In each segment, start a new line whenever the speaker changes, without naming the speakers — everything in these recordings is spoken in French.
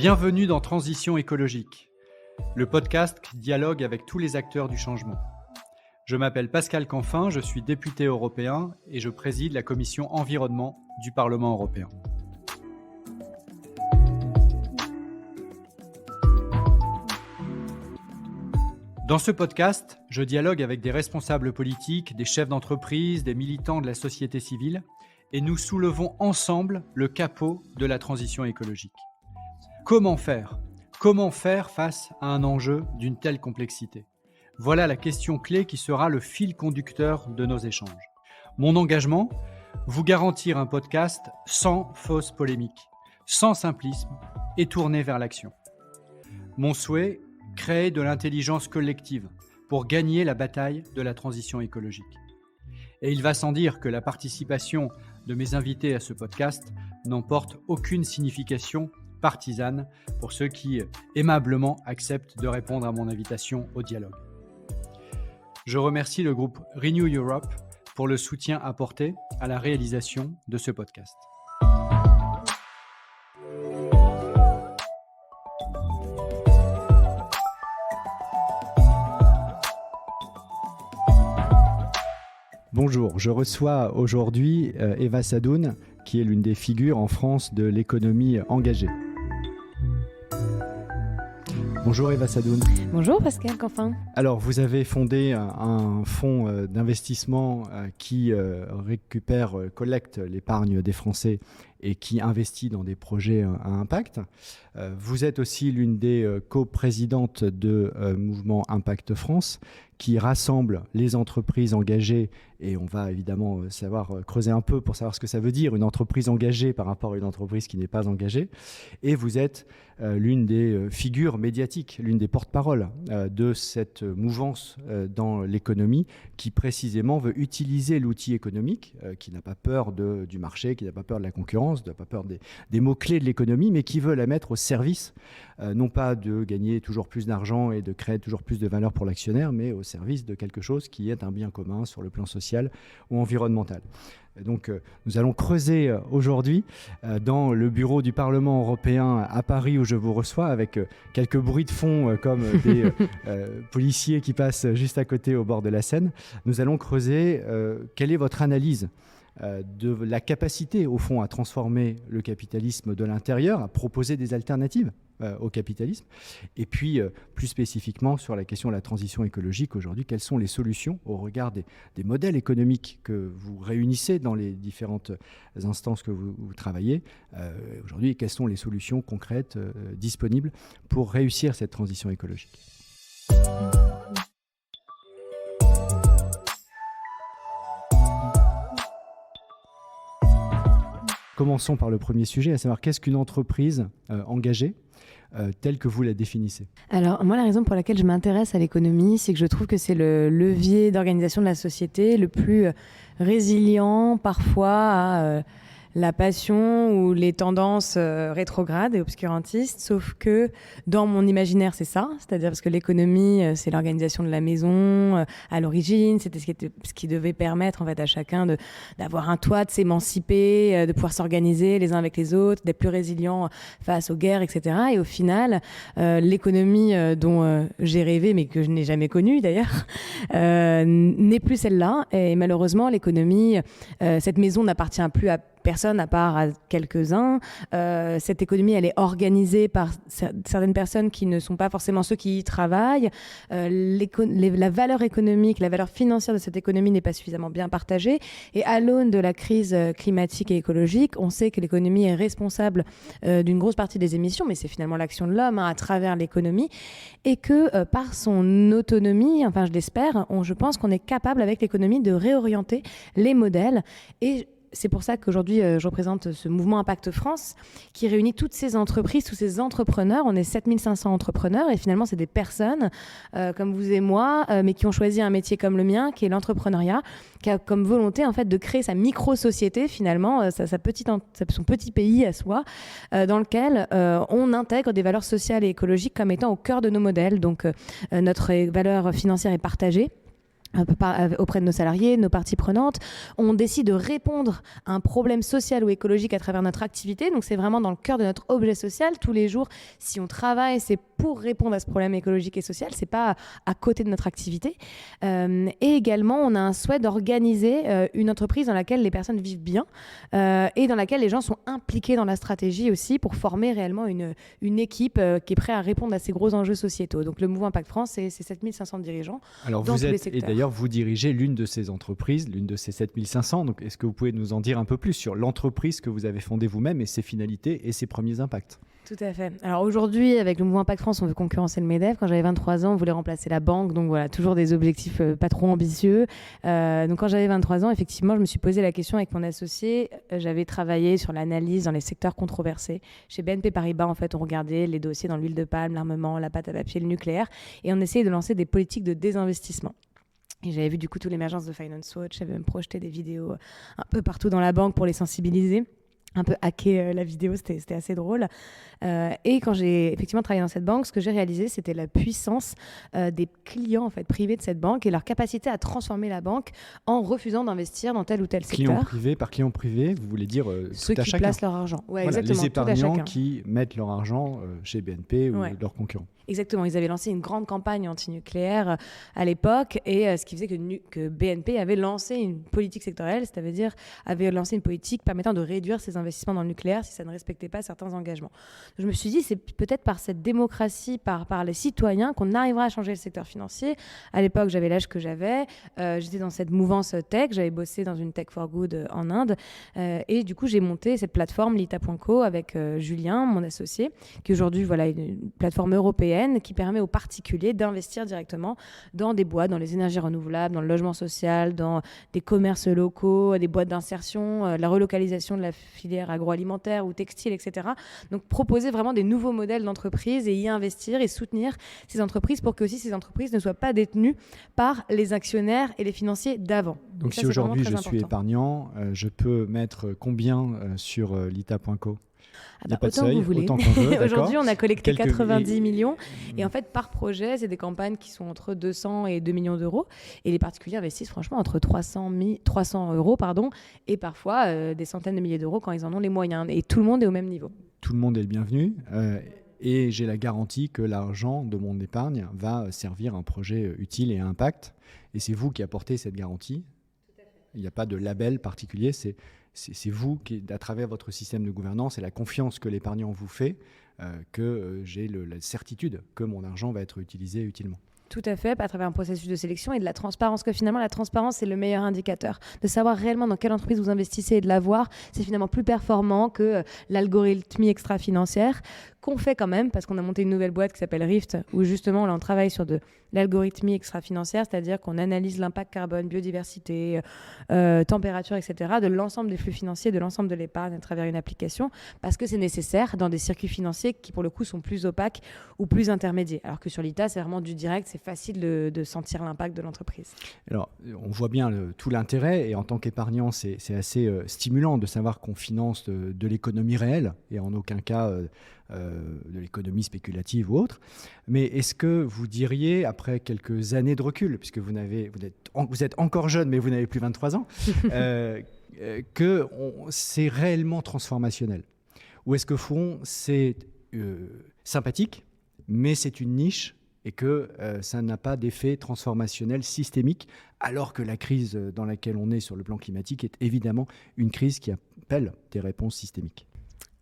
Bienvenue dans Transition écologique, le podcast qui dialogue avec tous les acteurs du changement. Je m'appelle Pascal Canfin, je suis député européen et je préside la commission environnement du Parlement européen. Dans ce podcast, je dialogue avec des responsables politiques, des chefs d'entreprise, des militants de la société civile et nous soulevons ensemble le capot de la transition écologique. Comment faire ? Comment faire face à un enjeu d'une telle complexité ? Voilà la question clé qui sera le fil conducteur de nos échanges. Mon engagement ? Vous garantir un podcast sans fausse polémique, sans simplisme et tourné vers l'action. Mon souhait ? Créer de l'intelligence collective pour gagner la bataille de la transition écologique. Et il va sans dire que la participation de mes invités à ce podcast n'emporte aucune signification partisane pour ceux qui aimablement acceptent de répondre à mon invitation au dialogue. Je remercie le groupe Renew Europe pour le soutien apporté à la réalisation de ce podcast. Bonjour, je reçois aujourd'hui Eva Sadoun, qui est l'une des figures en France de l'économie engagée. Bonjour Eva Sadoun.
Bonjour Pascal Canfin.
Alors vous avez fondé un fonds d'investissement qui collecte l'épargne des Français et qui investit dans des projets à impact. Vous êtes aussi l'une des coprésidentes de Mouvement Impact France, qui rassemble les entreprises engagées, et on va évidemment creuser un peu pour savoir ce que ça veut dire, une entreprise engagée par rapport à une entreprise qui n'est pas engagée. Et vous êtes l'une des figures médiatiques, l'une des porte-paroles de cette mouvance dans l'économie qui précisément veut utiliser l'outil économique, qui n'a pas peur du marché, qui n'a pas peur de la concurrence, qui n'a pas peur des mots-clés de l'économie, mais qui veut la mettre au service, non pas de gagner toujours plus d'argent et de créer toujours plus de valeur pour l'actionnaire, mais au service de quelque chose qui est un bien commun sur le plan social ou environnemental. Donc, nous allons creuser aujourd'hui dans le bureau du Parlement européen à Paris où je vous reçois avec quelques bruits de fond comme des policiers qui passent juste à côté au bord de la Seine. Nous allons creuser quelle est votre analyse de la capacité au fond à transformer le capitalisme de l'intérieur, à proposer des alternatives au capitalisme, et puis plus spécifiquement sur la question de la transition écologique aujourd'hui, quelles sont les solutions au regard des modèles économiques que vous réunissez dans les différentes instances que vous travaillez aujourd'hui, et quelles sont les solutions concrètes disponibles pour réussir cette transition écologique. Commençons par le premier sujet, à savoir qu'est-ce qu'une entreprise engagée telle que vous la définissez ?
Alors, moi, la raison pour laquelle je m'intéresse à l'économie, c'est que je trouve que c'est le levier d'organisation de la société le plus résilient parfois à la passion ou les tendances rétrogrades et obscurantistes, sauf que dans mon imaginaire, c'est ça, c'est-à-dire parce que l'économie, c'est l'organisation de la maison à l'origine, c'était ce qui devait permettre en fait à chacun d'avoir un toit, de s'émanciper, de pouvoir s'organiser les uns avec les autres, d'être plus résilient face aux guerres, etc. Et au final, l'économie dont j'ai rêvé, mais que je n'ai jamais connue d'ailleurs, n'est plus celle-là. Et malheureusement, l'économie, cette maison n'appartient plus à personne à part à quelques-uns. Cette économie, elle est organisée par certaines personnes qui ne sont pas forcément ceux qui y travaillent. La valeur économique, la valeur financière de cette économie n'est pas suffisamment bien partagée. Et à l'aune de la crise climatique et écologique, on sait que l'économie est responsable d'une grosse partie des émissions, mais c'est finalement l'action de l'homme à travers l'économie. Et que par son autonomie, enfin je l'espère, je pense qu'on est capable avec l'économie de réorienter les modèles. Et c'est pour ça qu'aujourd'hui, je représente ce mouvement Impact France qui réunit toutes ces entreprises, tous ces entrepreneurs. On est 7500 entrepreneurs et finalement, c'est des personnes comme vous et moi, mais qui ont choisi un métier comme le mien, qui est l'entrepreneuriat, qui a comme volonté en fait, de créer sa micro-société, finalement, son petit pays à soi, dans lequel on intègre des valeurs sociales et écologiques comme étant au cœur de nos modèles. Donc, notre valeur financière est partagée. auprès de nos salariés, de nos parties prenantes. On décide de répondre à un problème social ou écologique à travers notre activité. Donc, c'est vraiment dans le cœur de notre objet social. Tous les jours, si on travaille, c'est pour répondre à ce problème écologique et social. C'est pas à côté de notre activité. Et également, on a un souhait d'organiser une entreprise dans laquelle les personnes vivent bien et dans laquelle les gens sont impliqués dans la stratégie aussi pour former réellement une équipe qui est prête à répondre à ces gros enjeux sociétaux. Donc, le Mouvement Impact France, c'est 7500 dirigeants.
Alors,
dans tous les
et
secteurs.
d'ailleurs, vous dirigez l'une de ces entreprises, l'une de ces 7500. Donc, est-ce que vous pouvez nous en dire un peu plus sur l'entreprise que vous avez fondée vous-même et ses finalités et ses premiers impacts?
Tout à fait. Alors aujourd'hui, avec le Mouvement Impact France, on veut concurrencer le MEDEF. Quand j'avais 23 ans, on voulait remplacer la banque. Donc voilà, toujours des objectifs pas trop ambitieux. Donc quand j'avais 23 ans, effectivement, je me suis posé la question avec mon associé. J'avais travaillé sur l'analyse dans les secteurs controversés. Chez BNP Paribas, en fait, on regardait les dossiers dans l'huile de palme, l'armement, la pâte à papier, le nucléaire. Et on essayait de lancer des politiques de désinvestissement. Et j'avais vu du coup toute l'émergence de Finance Watch. J'avais même projeté des vidéos un peu partout dans la banque pour les sensibiliser. Un peu hacker la vidéo, c'était assez drôle. Et quand j'ai effectivement travaillé dans cette banque, ce que j'ai réalisé, c'était la puissance des clients en fait, privés de cette banque et leur capacité à transformer la banque en refusant d'investir dans tel ou tel secteur.
Client privé, par client privé, vous voulez dire
ceux
tout à
qui
chacun.
placent leur argent. Ouais,
Voilà,
exactement,
les
tout à
épargnants
chacun.
qui mettent leur argent chez BNP ou
Ouais.
leurs concurrents.
Exactement, ils avaient lancé une grande campagne anti-nucléaire à l'époque et ce qui faisait que BNP avait lancé une politique sectorielle, c'est-à-dire avait lancé une politique permettant de réduire ses investissements dans le nucléaire si ça ne respectait pas certains engagements. Donc, je me suis dit, c'est peut-être par cette démocratie, par les citoyens qu'on arrivera à changer le secteur financier. À l'époque, j'avais l'âge que j'avais, j'étais dans cette mouvance tech, j'avais bossé dans une tech for good en Inde et du coup, j'ai monté cette plateforme Lita.co avec Julien, mon associé, qui aujourd'hui voilà, est une plateforme européenne qui permet aux particuliers d'investir directement dans des boîtes, dans les énergies renouvelables, dans le logement social, dans des commerces locaux, des boîtes d'insertion, la relocalisation de la filière agroalimentaire ou textile, etc. Donc proposer vraiment des nouveaux modèles d'entreprise et y investir et soutenir ces entreprises pour que aussi ces entreprises ne soient pas détenues par les actionnaires et les financiers d'avant.
Donc
ça,
si
c'est
aujourd'hui
vraiment
je
très
suis
important.
épargnant, je peux mettre combien sur Lita.co? Il n'y a pas de
Autant que
seuil,
vous voulez.
autant qu'on veut, d'accord.
Aujourd'hui, on a collecté
Quelques-
90 millions. Et en fait, par projet, c'est des campagnes qui sont entre 200 et 2 millions d'euros. Et les particuliers investissent franchement entre 300 euros et parfois des centaines de milliers d'euros quand ils en ont les moyens. Et tout le monde est au même niveau.
Tout le monde est le bienvenu. Et j'ai la garantie que l'argent de mon épargne va servir un projet utile et à impact. Et c'est vous qui apportez cette garantie. Il n'y a pas de label particulier. C'est vous qui, à travers votre système de gouvernance et la confiance que l'épargnant vous fait, que j'ai la certitude que mon argent va être utilisé utilement.
Tout à fait, à travers un processus de sélection et de la transparence, que finalement la transparence c'est le meilleur indicateur. De savoir réellement dans quelle entreprise vous investissez et de la voir, c'est finalement plus performant que l'algorithmie extra-financière qu'on fait quand même, parce qu'on a monté une nouvelle boîte qui s'appelle Rift, où justement là on travaille sur de l'algorithmie extra-financière, c'est-à-dire qu'on analyse l'impact carbone, biodiversité, température, etc., de l'ensemble des flux financiers, de l'ensemble de l'épargne à travers une application, parce que c'est nécessaire dans des circuits financiers qui pour le coup sont plus opaques ou plus intermédiaires. Alors que sur l'ITA, c'est vraiment du direct, c'est facile de sentir l'impact de l'entreprise. Alors,
on voit bien tout l'intérêt, et en tant qu'épargnant, c'est assez stimulant de savoir qu'on finance de l'économie réelle, et en aucun cas de l'économie spéculative ou autre. Mais est-ce que vous diriez, après quelques années de recul, puisque vous êtes encore jeune, mais vous n'avez plus 23 ans, que c'est réellement transformationnel? Ou est-ce que fond, c'est sympathique, mais c'est une niche et que ça n'a pas d'effet transformationnel systémique, alors que la crise dans laquelle on est sur le plan climatique est évidemment une crise qui appelle des réponses systémiques?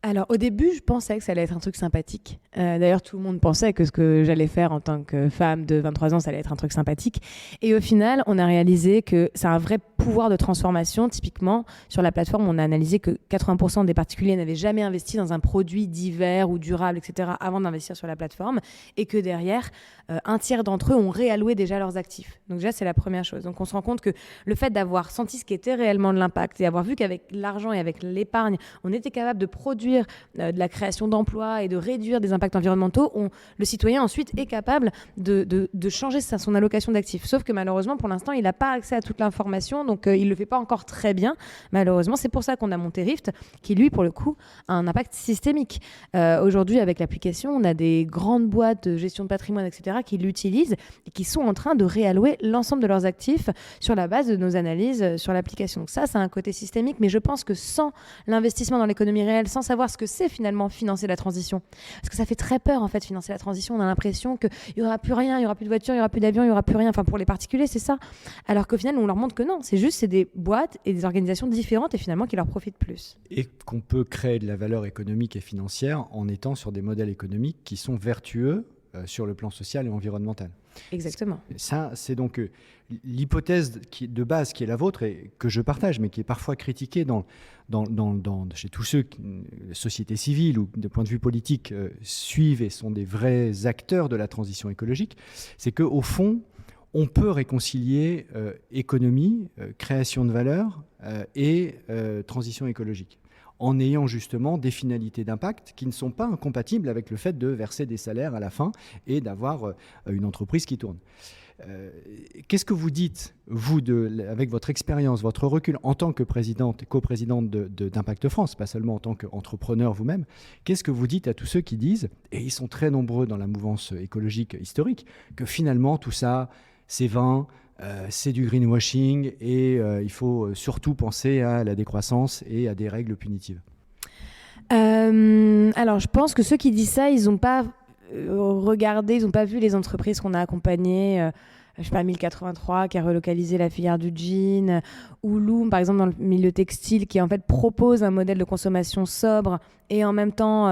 Alors au début, je pensais que ça allait être un truc sympathique. D'ailleurs, tout le monde pensait que ce que j'allais faire en tant que femme de 23 ans, ça allait être un truc sympathique. Et au final, on a réalisé que ça a un vrai pouvoir de transformation. Typiquement, sur la plateforme, on a analysé que 80% des particuliers n'avaient jamais investi dans un produit divers ou durable, etc., avant d'investir sur la plateforme. Et que derrière, un tiers d'entre eux ont réalloué déjà leurs actifs. Donc déjà, c'est la première chose. Donc on se rend compte que le fait d'avoir senti ce qui était réellement de l'impact et avoir vu qu'avec l'argent et avec l'épargne, on était capable de produire produire de la création d'emplois et de réduire des impacts environnementaux, le citoyen ensuite est capable de changer son allocation d'actifs. Sauf que malheureusement, pour l'instant, il n'a pas accès à toute l'information, donc il ne le fait pas encore très bien. Malheureusement, c'est pour ça qu'on a monté Rift, qui lui, pour le coup, a un impact systémique. Aujourd'hui, avec l'application, on a des grandes boîtes de gestion de patrimoine, etc., qui l'utilisent et qui sont en train de réallouer l'ensemble de leurs actifs sur la base de nos analyses sur l'application. Donc ça, c'est un côté systémique, mais je pense que sans l'investissement dans l'économie réelle, sans savoir ce que c'est finalement financer la transition, parce que ça fait très peur en fait, financer la transition, on a l'impression qu'il n'y aura plus rien, il n'y aura plus de voitures, il n'y aura plus d'avions, il n'y aura plus rien, enfin pour les particuliers, c'est ça. Alors qu'au final, on leur montre que non, c'est des boîtes et des organisations différentes et finalement qui leur profitent plus.
Et qu'on peut créer de la valeur économique et financière en étant sur des modèles économiques qui sont vertueux sur le plan social et environnemental.
Exactement.
Ça, c'est donc l'hypothèse de base qui est la vôtre et que je partage, mais qui est parfois critiquée chez tous ceux, sociétés civiles ou de point de vue politique, suivent et sont des vrais acteurs de la transition écologique. C'est qu'au fond, on peut réconcilier économie, création de valeur et transition écologique, en ayant justement des finalités d'impact qui ne sont pas incompatibles avec le fait de verser des salaires à la fin et d'avoir une entreprise qui tourne. Qu'est-ce que vous dites, vous, avec votre expérience, votre recul en tant que présidente et coprésidente d'Impact France, pas seulement en tant qu'entrepreneur vous-même, qu'est-ce que vous dites à tous ceux qui disent, et ils sont très nombreux dans la mouvance écologique historique, que finalement tout ça, c'est vain, c'est du greenwashing et il faut surtout penser à la décroissance et à des règles punitives?
Alors, je pense que ceux qui disent ça, ils n'ont pas regardé, ils n'ont pas vu les entreprises qu'on a accompagnées. Je sais pas, 1083 qui a relocalisé la filière du jean, ou Loom, par exemple, dans le milieu textile, qui en fait propose un modèle de consommation sobre et en même temps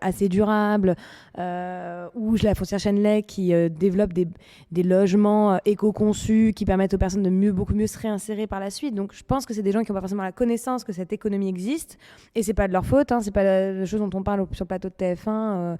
assez durable, ou la foncière Chenley qui développe des logements éco-conçus qui permettent aux personnes de beaucoup mieux se réinsérer par la suite. Donc je pense que c'est des gens qui n'ont pas forcément la connaissance que cette économie existe, et c'est pas de leur faute, c'est pas la chose dont on parle sur le plateau de TF1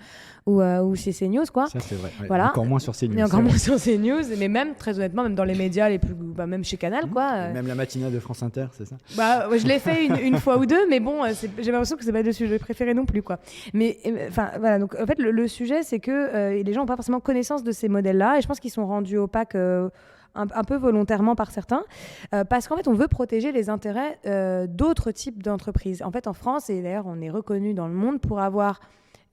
ou chez CNews, quoi.
Ça c'est vrai,
voilà.
Encore moins sur CNews.
Et encore moins sur CNews, mais même très honnêtement, même dans les médias les plus, même chez Canal, quoi.
Même la matinale de France Inter, c'est ça?
Je l'ai fait une fois ou deux, mais bon, j'ai l'impression que c'est pas le sujet préféré non plus, quoi. Mais enfin voilà, donc en fait le sujet c'est que les gens n'ont pas forcément connaissance de ces modèles-là, et je pense qu'ils sont rendus opaques un peu volontairement par certains, parce qu'en fait on veut protéger les intérêts d'autres types d'entreprises. En fait en France, et d'ailleurs on est reconnu dans le monde pour avoir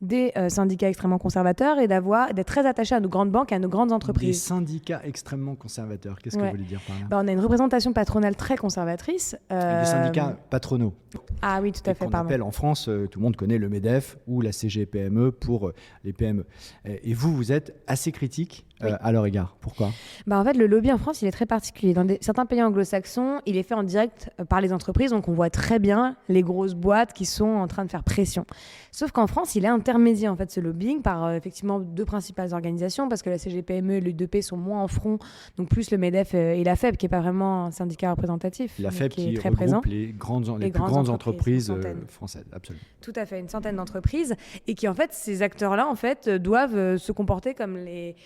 des syndicats extrêmement conservateurs et d'être très attachés à nos grandes banques et à nos grandes entreprises.
Des syndicats extrêmement conservateurs, qu'est-ce que vous voulez dire par là?
On a une représentation patronale très conservatrice.
Des syndicats patronaux.
Ah oui, tout à fait,
qu'on appelle en France, tout le monde connaît le MEDEF ou la CGPME pour les PME. Et vous êtes assez critique à leur égard. Pourquoi?
En fait, le lobby en France, il est très particulier. Dans certains pays anglo-saxons, il est fait en direct par les entreprises, donc on voit très bien les grosses boîtes qui sont en train de faire pression. Sauf qu'en France, il est intermédié, en fait, ce lobbying par effectivement deux principales organisations, parce que la CGPME et l'U2P sont moins en front, donc plus le MEDEF et la FEB, qui n'est pas vraiment un syndicat représentatif.
La FEB
qui est très
regroupe
présent.
les plus grandes entreprises françaises, absolument.
Tout à fait, une centaine d'entreprises, et qui, en fait, ces acteurs-là, en fait, doivent se comporter comme les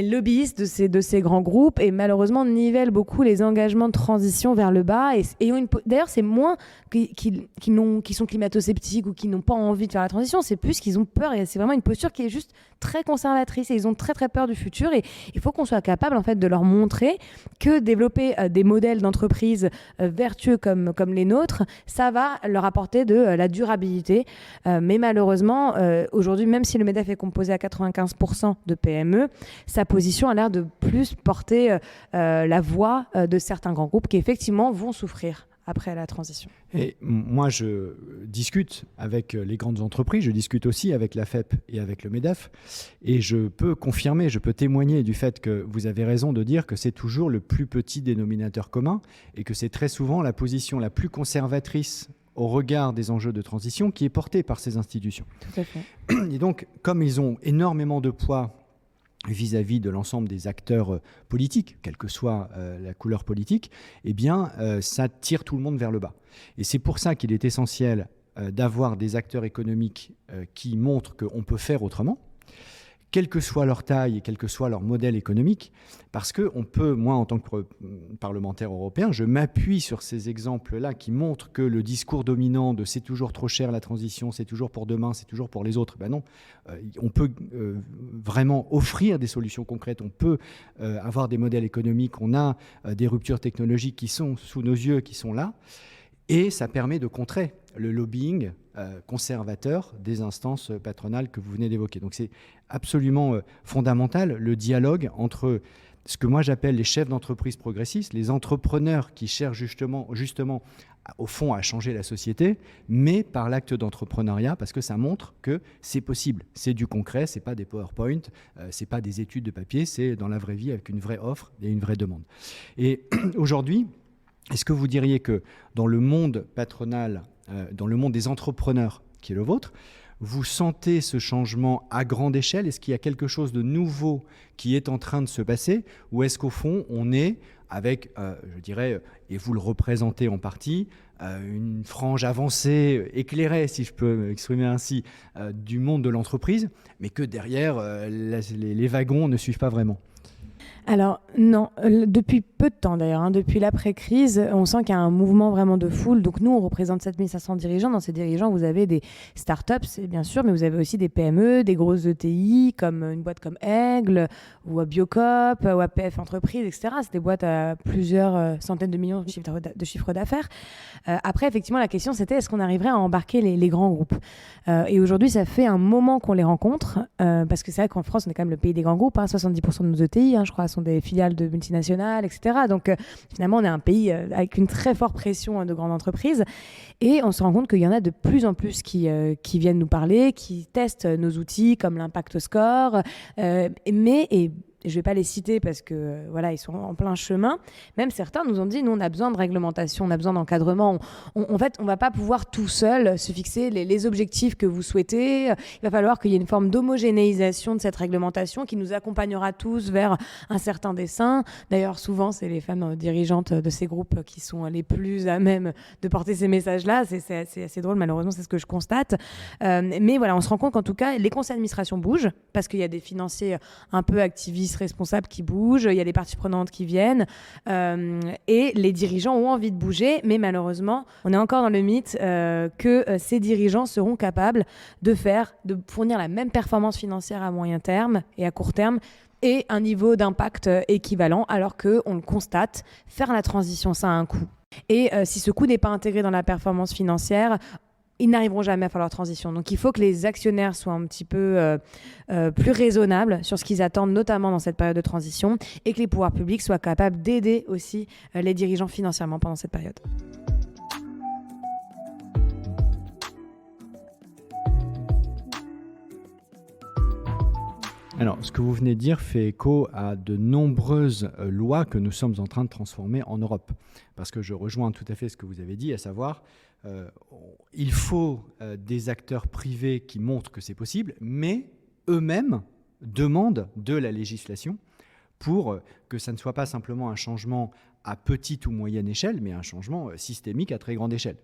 lobbyistes de ces grands groupes, et malheureusement nivellent beaucoup les engagements de transition vers le bas. D'ailleurs, c'est moins qui sont climato-sceptiques ou qui n'ont pas envie de faire la transition, c'est plus qu'ils ont peur, et c'est vraiment une posture qui est juste très conservatrice, et ils ont très très peur du futur, et il faut qu'on soit capable en fait de leur montrer que développer des modèles d'entreprise vertueux comme les nôtres, ça va leur apporter de la durabilité. Mais malheureusement, aujourd'hui, même si le MEDEF est composé à 95% de PME, sa position a l'air de plus porter la voix de certains grands groupes qui effectivement vont souffrir après la transition.
Et moi, je discute avec les grandes entreprises, je discute aussi avec la FEP et avec le MEDEF, et je peux confirmer, je peux témoigner du fait que vous avez raison de dire que c'est toujours le plus petit dénominateur commun, et que c'est très souvent la position la plus conservatrice au regard des enjeux de transition qui est portée par ces institutions.
Tout à fait.
Et donc, comme ils ont énormément de poids vis-à-vis de l'ensemble des acteurs politiques, quelle que soit la couleur politique, eh bien, ça tire tout le monde vers le bas. Et c'est pour ça qu'il est essentiel d'avoir des acteurs économiques qui montrent qu'on peut faire autrement, quelle que soit leur taille et quel que soit leur modèle économique, parce qu'on peut, moi en tant que parlementaire européen, je m'appuie sur ces exemples-là qui montrent que le discours dominant de c'est toujours trop cher la transition, c'est toujours pour demain, c'est toujours pour les autres, ben non, on peut vraiment offrir des solutions concrètes, on peut avoir des modèles économiques, on a des ruptures technologiques qui sont sous nos yeux, qui sont là, et ça permet de contrer le lobbying conservateur des instances patronales que vous venez d'évoquer. Donc c'est absolument fondamental, le dialogue entre ce que moi j'appelle les chefs d'entreprise progressistes, les entrepreneurs qui cherchent justement au fond à changer la société, mais par l'acte d'entrepreneuriat, parce que ça montre que c'est possible. C'est du concret, c'est pas des PowerPoint, c'est pas des études de papier, c'est dans la vraie vie avec une vraie offre et une vraie demande. Et aujourd'hui, est-ce que vous diriez que dans le monde patronal, dans le monde des entrepreneurs qui est le vôtre, vous sentez ce changement à grande échelle? Est-ce qu'il y a quelque chose de nouveau qui est en train de se passer? Ou est-ce qu'au fond, on est avec, je dirais, et vous le représentez en partie, une frange avancée, éclairée, si je peux m'exprimer ainsi, du monde de l'entreprise, mais que derrière, les wagons ne suivent pas vraiment?
Alors non, depuis peu de temps d'ailleurs, depuis l'après-crise, on sent qu'il y a un mouvement vraiment de foule. Donc nous, on représente 7500 dirigeants. Dans ces dirigeants, vous avez des startups, bien sûr, mais vous avez aussi des PME, des grosses ETI, comme une boîte comme Aigle, ou Biocop, ou APF Entreprises, etc. C'est des boîtes à plusieurs centaines de millions de chiffres d'affaires. Après, effectivement, la question, c'était est-ce qu'on arriverait à embarquer les grands groupes? Et aujourd'hui, ça fait un moment qu'on les rencontre, parce que c'est vrai qu'en France, on est quand même le pays des grands groupes. 70% de nos ETI, je crois, sont des filiales de multinationales, etc. Donc finalement, on est un pays avec une très forte pression de grandes entreprises. Et on se rend compte qu'il y en a de plus en plus qui viennent nous parler, qui testent nos outils comme l'Impact Score. Et je ne vais pas les citer parce que voilà, ils sont en plein chemin. Même certains nous ont dit, nous, on a besoin de réglementation, on a besoin d'encadrement. En fait, on ne va pas pouvoir tout seul se fixer les objectifs que vous souhaitez. Il va falloir qu'il y ait une forme d'homogénéisation de cette réglementation qui nous accompagnera tous vers un certain dessein. D'ailleurs, souvent, c'est les femmes dirigeantes de ces groupes qui sont les plus à même de porter ces messages-là. C'est assez drôle, malheureusement, c'est ce que je constate. Mais voilà, on se rend compte qu'en tout cas, les conseils d'administration bougent parce qu'il y a des financiers un peu activistes, responsables qui bougent, il y a des parties prenantes qui viennent et les dirigeants ont envie de bouger, mais malheureusement, on est encore dans le mythe que ces dirigeants seront capables de fournir la même performance financière à moyen terme et à court terme et un niveau d'impact équivalent, alors qu'on le constate, faire la transition, ça a un coût. Et si ce coût n'est pas intégré dans la performance financière, ils n'arriveront jamais à faire leur transition. Donc, il faut que les actionnaires soient un petit peu plus raisonnables sur ce qu'ils attendent, notamment dans cette période de transition, et que les pouvoirs publics soient capables d'aider aussi les dirigeants financièrement pendant cette période.
Alors, ce que vous venez de dire fait écho à de nombreuses lois que nous sommes en train de transformer en Europe. Parce que je rejoins tout à fait ce que vous avez dit, à savoir, il faut des acteurs privés qui montrent que c'est possible, mais eux-mêmes demandent de la législation pour que ça ne soit pas simplement un changement à petite ou moyenne échelle, mais un changement systémique à très grande échelle.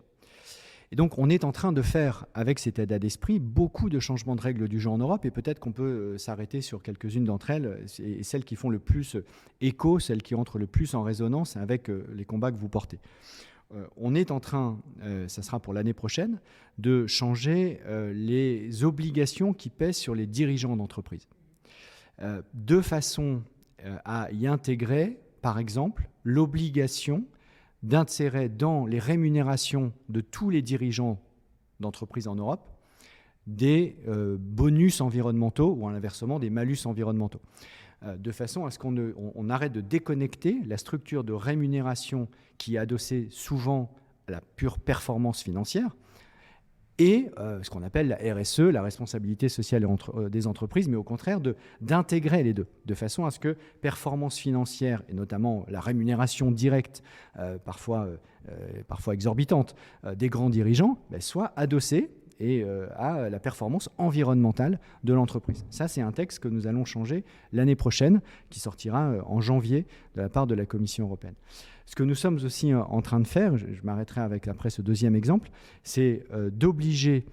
Et donc, on est en train de faire, avec cet état d'esprit, beaucoup de changements de règles du jeu en Europe, et peut-être qu'on peut s'arrêter sur quelques-unes d'entre elles, et celles qui font le plus écho, celles qui entrent le plus en résonance avec les combats que vous portez. On est en train, ça sera pour l'année prochaine, de changer les obligations qui pèsent sur les dirigeants d'entreprise, de façon à y intégrer, par exemple, l'obligation d'insérer dans les rémunérations de tous les dirigeants d'entreprises en Europe des bonus environnementaux ou à l'inversement des malus environnementaux, de façon à ce qu'on arrête de déconnecter la structure de rémunération qui est adossée souvent à la pure performance financière et ce qu'on appelle la RSE, la responsabilité sociale des entreprises, mais au contraire d'intégrer les deux, de façon à ce que performance financière, et notamment la rémunération directe, parfois exorbitante, des grands dirigeants, soit adossée à la performance environnementale de l'entreprise. Ça, c'est un texte que nous allons changer l'année prochaine, qui sortira en janvier de la part de la Commission européenne. Ce que nous sommes aussi en train de faire, je m'arrêterai après ce deuxième exemple, c'est d'obliger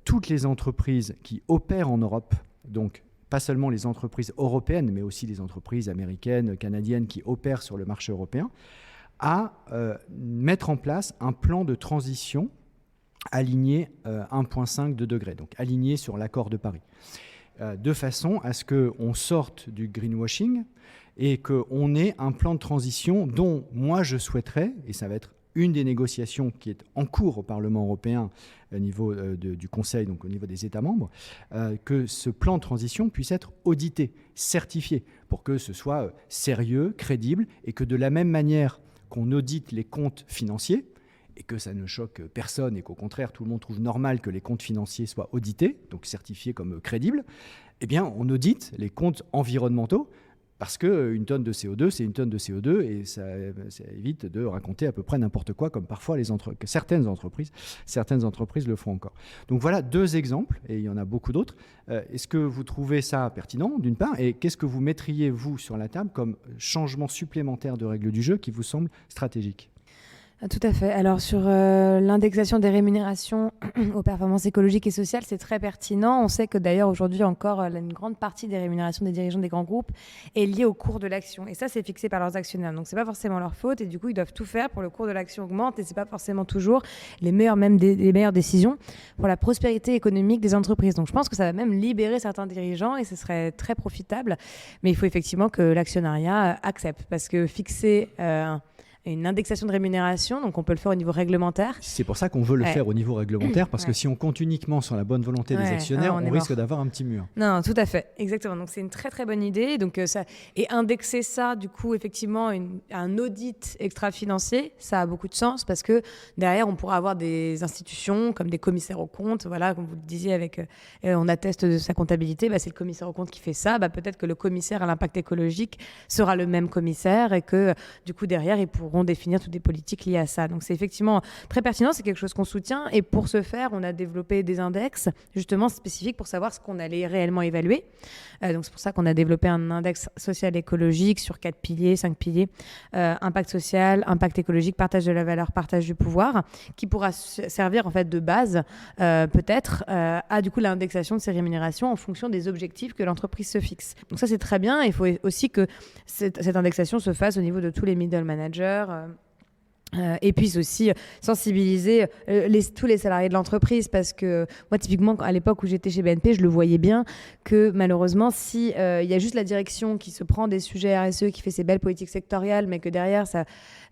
toutes les entreprises qui opèrent en Europe, donc pas seulement les entreprises européennes, mais aussi les entreprises américaines, canadiennes qui opèrent sur le marché européen, à mettre en place un plan de transition aligné 1,5 degrés, donc aligné sur l'accord de Paris, de façon à ce qu'on sorte du greenwashing et qu'on ait un plan de transition dont moi je souhaiterais, et ça va être une des négociations qui est en cours au Parlement européen au niveau du Conseil, donc au niveau des États membres, que ce plan de transition puisse être audité, certifié, pour que ce soit sérieux, crédible, et que de la même manière qu'on audite les comptes financiers, et que ça ne choque personne, et qu'au contraire, tout le monde trouve normal que les comptes financiers soient audités, donc certifiés comme crédibles, eh bien, on audite les comptes environnementaux, parce qu'une tonne de CO2, c'est une tonne de CO2, et ça évite de raconter à peu près n'importe quoi, comme parfois certaines entreprises le font encore. Donc voilà 2 exemples, et il y en a beaucoup d'autres. Est-ce que vous trouvez ça pertinent, d'une part, et qu'est-ce que vous mettriez, vous, sur la table comme changement supplémentaire de règles du jeu qui vous semble stratégique ?
Tout à fait. Alors sur l'indexation des rémunérations aux performances écologiques et sociales, c'est très pertinent. On sait que d'ailleurs aujourd'hui encore, une grande partie des rémunérations des dirigeants des grands groupes est liée au cours de l'action. Et ça, c'est fixé par leurs actionnaires. Donc c'est pas forcément leur faute. Et du coup, ils doivent tout faire pour que le cours de l'action augmente. Et c'est pas forcément toujours les meilleures décisions pour la prospérité économique des entreprises. Donc je pense que ça va même libérer certains dirigeants et ce serait très profitable. Mais il faut effectivement que l'actionnariat accepte, parce que fixer une indexation de rémunération, donc on peut le faire au niveau réglementaire.
C'est pour ça qu'on veut le faire au niveau réglementaire, parce que si on compte uniquement sur la bonne volonté des actionnaires, on risque d'avoir un petit mur.
Non, tout à fait, exactement. Donc c'est une très très bonne idée. Donc, et indexer ça, du coup, effectivement, un audit extra-financier, ça a beaucoup de sens, parce que derrière, on pourra avoir des institutions comme des commissaires aux comptes, voilà, comme vous le disiez, on atteste de sa comptabilité, c'est le commissaire aux comptes qui fait ça. Peut-être que le commissaire à l'impact écologique sera le même commissaire, et que du coup, derrière, ils pourront définir toutes les politiques liées à ça. Donc c'est effectivement très pertinent, c'est quelque chose qu'on soutient, et pour ce faire, on a développé des index justement spécifiques pour savoir ce qu'on allait réellement évaluer. Donc c'est pour ça qu'on a développé un index social écologique sur 5 piliers, impact social, impact écologique, partage de la valeur, partage du pouvoir, qui pourra servir en fait de base peut-être à du coup l'indexation de ces rémunérations en fonction des objectifs que l'entreprise se fixe. Donc ça c'est très bien. Il faut aussi que cette indexation se fasse au niveau de tous les middle managers, et puis aussi sensibiliser tous les salariés de l'entreprise, parce que moi typiquement à l'époque où j'étais chez BNP, je le voyais bien que malheureusement si y a juste la direction qui se prend des sujets RSE, qui fait ses belles politiques sectorielles, mais que derrière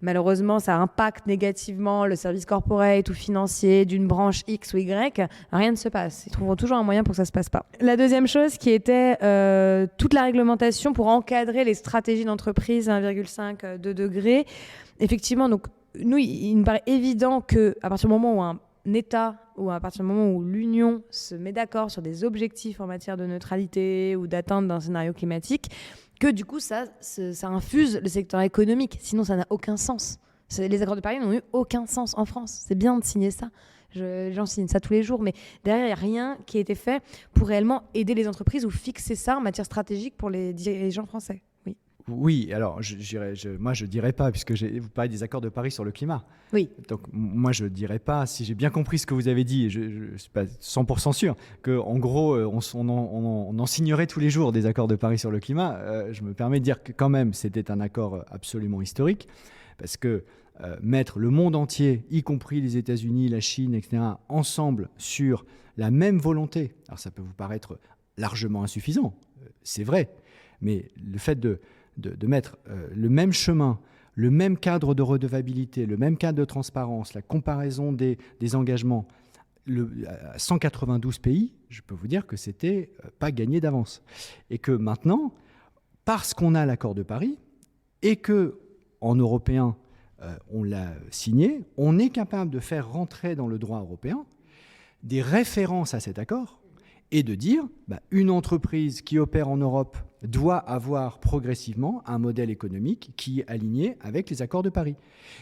malheureusement ça impacte négativement le service corporate ou financier d'une branche X ou Y, rien ne se passe. Ils trouveront toujours un moyen pour que ça se passe pas. La deuxième chose qui était toute la réglementation pour encadrer les stratégies d'entreprise 1,5, 2 degrés. Effectivement, donc nous, il me paraît évident qu'à partir du moment où un État ou à partir du moment où l'Union se met d'accord sur des objectifs en matière de neutralité ou d'atteinte d'un scénario climatique, que du coup ça infuse le secteur économique. Sinon, ça n'a aucun sens. Les accords de Paris n'ont eu aucun sens en France. C'est bien de signer ça. Les gens signent ça tous les jours, mais derrière, il n'y a rien qui a été fait pour réellement aider les entreprises ou fixer ça en matière stratégique pour les dirigeants français.
Oui, alors moi je dirais pas, puisque vous parlez des accords de Paris sur le climat.
Oui.
Donc moi je dirais pas, si j'ai bien compris ce que vous avez dit, et je ne suis pas 100% sûr, qu'en gros on en signerait tous les jours des accords de Paris sur le climat. Je me permets de dire que quand même c'était un accord absolument historique, parce que mettre le monde entier, y compris les États-Unis, la Chine, etc., ensemble sur la même volonté, alors ça peut vous paraître largement insuffisant, c'est vrai, mais le fait de mettre le même chemin, le même cadre de redevabilité, le même cadre de transparence, la comparaison des engagements à 192 pays, je peux vous dire que c'était pas gagné d'avance. Et que maintenant, parce qu'on a l'accord de Paris et qu'en européen, on l'a signé, on est capable de faire rentrer dans le droit européen des références à cet accord et de dire une entreprise qui opère en Europe doit avoir progressivement un modèle économique qui est aligné avec les accords de Paris.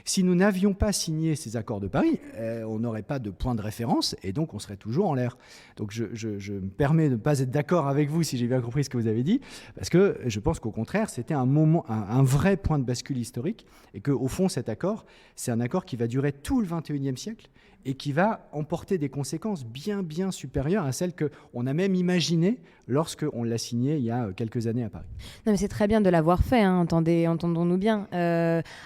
Si nous n'avions pas signé ces accords de Paris, on n'aurait pas de point de référence et donc on serait toujours en l'air. Donc je me permets de ne pas être d'accord avec vous si j'ai bien compris ce que vous avez dit, parce que je pense qu'au contraire, c'était un vrai point de bascule historique et qu'au fond, cet accord, c'est un accord qui va durer tout le XXIe siècle et qui va emporter des conséquences bien, bien supérieures à celles qu'on a même imaginées lorsqu'on l'a signé il y a quelques années à Paris.
Non, mais c'est très bien de l'avoir fait, hein, entendons-nous bien.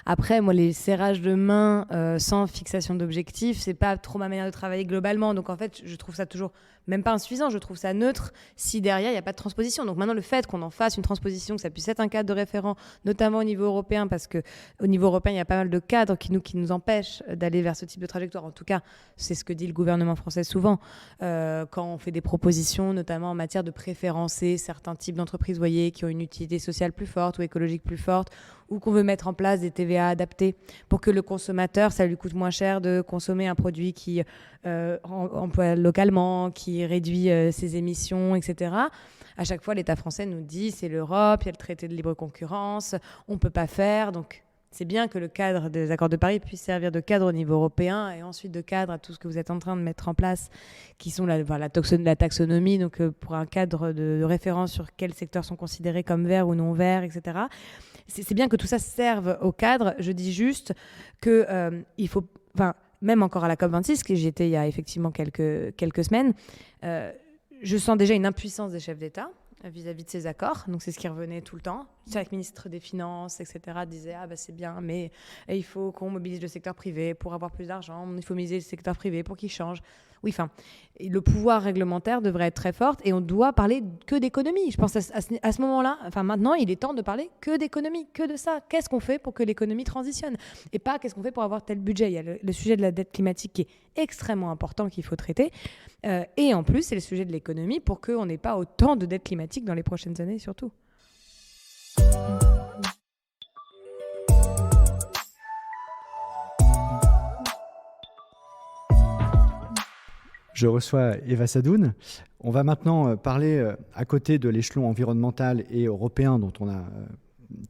Après, moi, les serrages de main sans fixation d'objectifs, c'est pas trop ma manière de travailler globalement. Donc, en fait, je trouve ça toujours même pas insuffisant. Je trouve ça neutre si derrière, il n'y a pas de transposition. Donc, maintenant, le fait qu'on en fasse une transposition, que ça puisse être un cadre de référent, notamment au niveau européen, parce qu'au niveau européen, il y a pas mal de cadres qui nous empêchent d'aller vers ce type de trajectoire. En tout cas, c'est ce que dit le gouvernement français souvent quand on fait des propositions, notamment en matière de préférencer certains types d'entreprises, voyez, qui ont une utilité sociale plus forte ou écologique plus forte, ou qu'on veut mettre en place des TVA adaptés pour que le consommateur, ça lui coûte moins cher de consommer un produit qui emploie localement, qui réduit ses émissions, etc. À chaque fois, l'État français nous dit c'est l'Europe, il y a le traité de libre concurrence, on ne peut pas faire. Donc, c'est bien que le cadre des accords de Paris puisse servir de cadre au niveau européen et ensuite de cadre à tout ce que vous êtes en train de mettre en place, qui sont la taxonomie, donc pour un cadre de référence sur quels secteurs sont considérés comme verts ou non verts, etc. C'est bien que tout ça serve au cadre. Je dis juste qu'il faut... même encore à la COP26, que j'y étais il y a effectivement quelques semaines, je sens déjà une impuissance des chefs d'État vis-à-vis de ces accords. Donc, c'est ce qui revenait tout le temps. Chaque ministre des Finances, etc., disait « Ah, c'est bien, mais il faut qu'on mobilise le secteur privé pour avoir plus d'argent. Il faut mobiliser le secteur privé pour qu'il change. » Oui, le pouvoir réglementaire devrait être très fort et on doit parler que d'économie. Je pense à ce moment-là, maintenant, il est temps de parler que d'économie, que de ça. Qu'est-ce qu'on fait pour que l'économie transitionne? Et pas qu'est-ce qu'on fait pour avoir tel budget. Il y a le sujet de la dette climatique qui est extrêmement important qu'il faut traiter. Et en plus, c'est le sujet de l'économie pour qu'on n'ait pas autant de dette climatique dans les prochaines années, surtout.
Je reçois Eva Sadoun. On va maintenant parler à côté de l'échelon environnemental et européen dont on a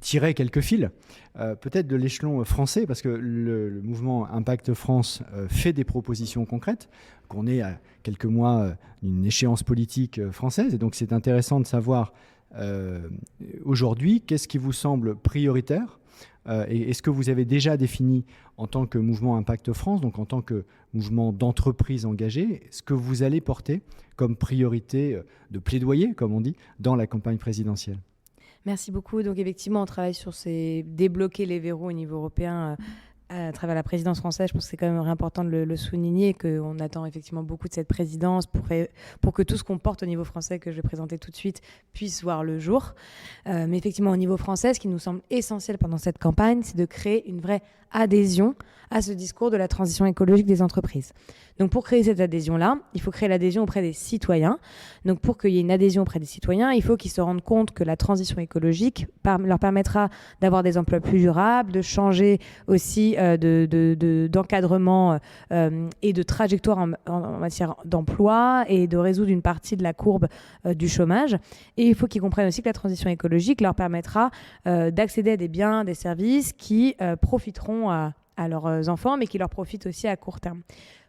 tiré quelques fils, peut-être de l'échelon français, parce que le mouvement Impact France fait des propositions concrètes, qu'on est à quelques mois d'une échéance politique française. Et donc c'est intéressant de savoir aujourd'hui qu'est-ce qui vous semble prioritaire. Et est-ce que vous avez déjà défini en tant que mouvement Impact France, donc en tant que mouvement d'entreprise engagée, ce que vous allez porter comme priorité de plaidoyer, comme on dit, dans la campagne présidentielle?
Merci beaucoup. Donc effectivement, on travaille sur débloquer les verrous au niveau européen à travers la présidence française. Je pense que c'est quand même important de le souligner, qu'on attend effectivement beaucoup de cette présidence pour que tout ce qu'on porte au niveau français, que je vais présenter tout de suite, puisse voir le jour. Mais effectivement, au niveau français, ce qui nous semble essentiel pendant cette campagne, c'est de créer une vraie adhésion à ce discours de la transition écologique des entreprises. Donc pour créer cette adhésion-là, il faut créer l'adhésion auprès des citoyens. Donc pour qu'il y ait une adhésion auprès des citoyens, il faut qu'ils se rendent compte que la transition écologique leur permettra d'avoir des emplois plus durables, de changer aussi d'encadrement et de trajectoire en matière d'emploi et de résoudre une partie de la courbe du chômage. Et il faut qu'ils comprennent aussi que la transition écologique leur permettra d'accéder à des biens, des services qui profiteront à leurs enfants, mais qui leur profitent aussi à court terme.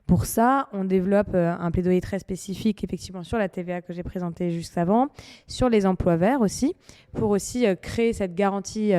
Pour ça, on développe un plaidoyer très spécifique, effectivement, sur la TVA que j'ai présentée juste avant, sur les emplois verts aussi, pour aussi créer cette garantie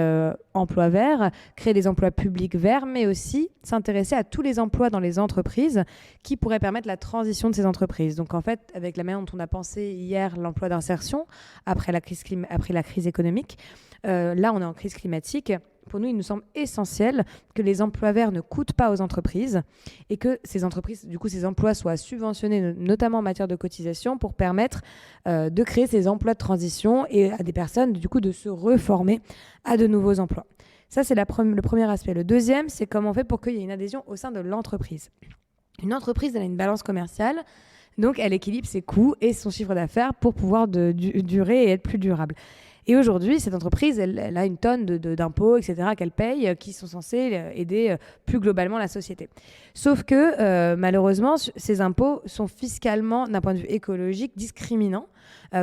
emploi vert, créer des emplois publics verts, mais aussi s'intéresser à tous les emplois dans les entreprises qui pourraient permettre la transition de ces entreprises. Donc, en fait, avec la manière dont on a pensé hier l'emploi d'insertion, après la crise économique, là, on est en crise climatique. Pour nous, il nous semble essentiel que les emplois verts ne coûtent pas aux entreprises et que ces entreprises, du coup, ces emplois soient subventionnés, notamment en matière de cotisation, pour permettre de créer ces emplois de transition et à des personnes, du coup, de se reformer à de nouveaux emplois. Ça, c'est le premier aspect. Le deuxième, c'est comment on fait pour qu'il y ait une adhésion au sein de l'entreprise. Une entreprise, elle a une balance commerciale, donc elle équilibre ses coûts et son chiffre d'affaires pour pouvoir durer et être plus durable. Et aujourd'hui, cette entreprise, elle a une tonne d'impôts, etc., qu'elle paye, qui sont censés aider plus globalement la société. Sauf que, malheureusement, ces impôts sont fiscalement, d'un point de vue écologique, discriminants,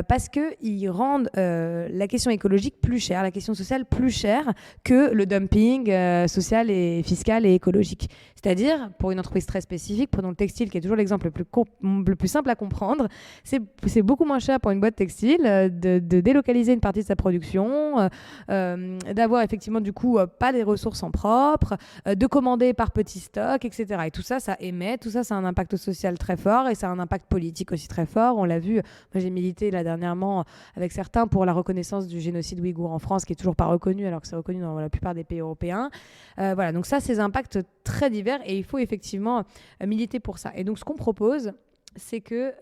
parce qu'ils rendent la question écologique plus chère, la question sociale plus chère que le dumping social et fiscal et écologique. C'est-à-dire, pour une entreprise très spécifique, prenons le textile, qui est toujours l'exemple le plus simple à comprendre, c'est beaucoup moins cher pour une boîte textile de délocaliser une partie de sa production, d'avoir effectivement du coup pas des ressources en propre, de commander par petits stocks, etc. Et tout ça, ça émet, tout ça, ça a un impact social très fort et ça a un impact politique aussi très fort. On l'a vu, moi j'ai milité là dernièrement avec certains pour la reconnaissance du génocide ouïghour en France, qui est toujours pas reconnu alors que c'est reconnu dans la plupart des pays européens. Voilà, donc ça, ces impacts très divers et il faut effectivement militer pour ça. Et donc ce qu'on propose, c'est que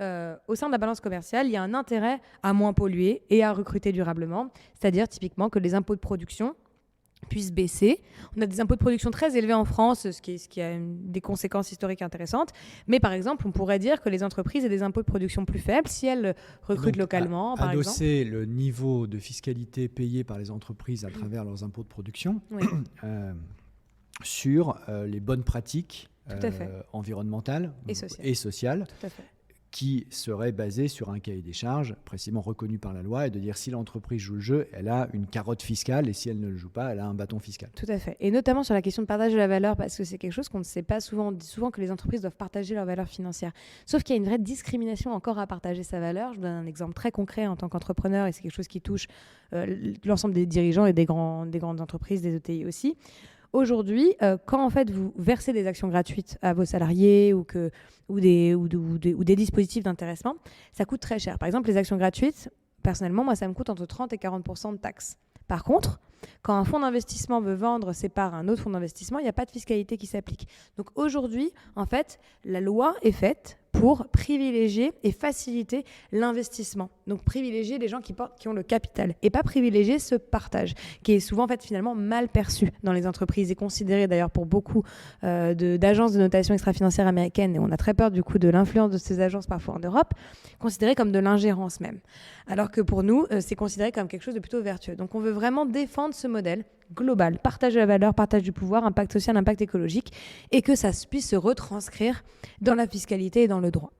au sein de la balance commerciale, il y a un intérêt à moins polluer et à recruter durablement, c'est-à-dire typiquement que les impôts de production puissent baisser. On a des impôts de production très élevés en France, ce qui a des conséquences historiques intéressantes. Mais par exemple, on pourrait dire que les entreprises aient des impôts de production plus faibles si elles recrutent localement, par exemple.
Adosser le niveau de fiscalité payé par les entreprises à travers leurs impôts de production
Oui.
sur les bonnes pratiques environnementales
et
sociales.
Tout à fait.
Qui serait basé sur un cahier des charges précisément reconnu par la loi et de dire si l'entreprise joue le jeu, elle a une carotte fiscale et si elle ne le joue pas, elle a un bâton fiscal.
Tout à fait. Et notamment sur la question de partage de la valeur, parce que c'est quelque chose qu'on ne sait pas souvent. On dit souvent que les entreprises doivent partager leur valeur financière. Sauf qu'il y a une vraie discrimination encore à partager sa valeur. Je vous donne un exemple très concret en tant qu'entrepreneur et c'est quelque chose qui touche l'ensemble des dirigeants et des grandes entreprises, des ETI aussi. Aujourd'hui, quand en fait vous versez des actions gratuites à vos salariés ou des dispositifs d'intéressement, ça coûte très cher. Par exemple, les actions gratuites, personnellement, moi, ça me coûte entre 30 et 40% de taxes. Par contre, quand un fonds d'investissement veut vendre ses parts à un autre fonds d'investissement, il n'y a pas de fiscalité qui s'applique. Donc aujourd'hui, en fait, la loi est faite pour privilégier et faciliter l'investissement. Donc privilégier les gens qui ont le capital et pas privilégier ce partage qui est souvent en fait finalement mal perçu dans les entreprises et considéré d'ailleurs pour beaucoup d'agences de notation extra-financière américaines, et on a très peur du coup de l'influence de ces agences parfois en Europe, considéré comme de l'ingérence même. Alors que pour nous, c'est considéré comme quelque chose de plutôt vertueux. Donc on veut vraiment défendre ce modèle global, partage de la valeur, partage du pouvoir, impact social, impact écologique, et que ça puisse se retranscrire dans la fiscalité et dans le droit.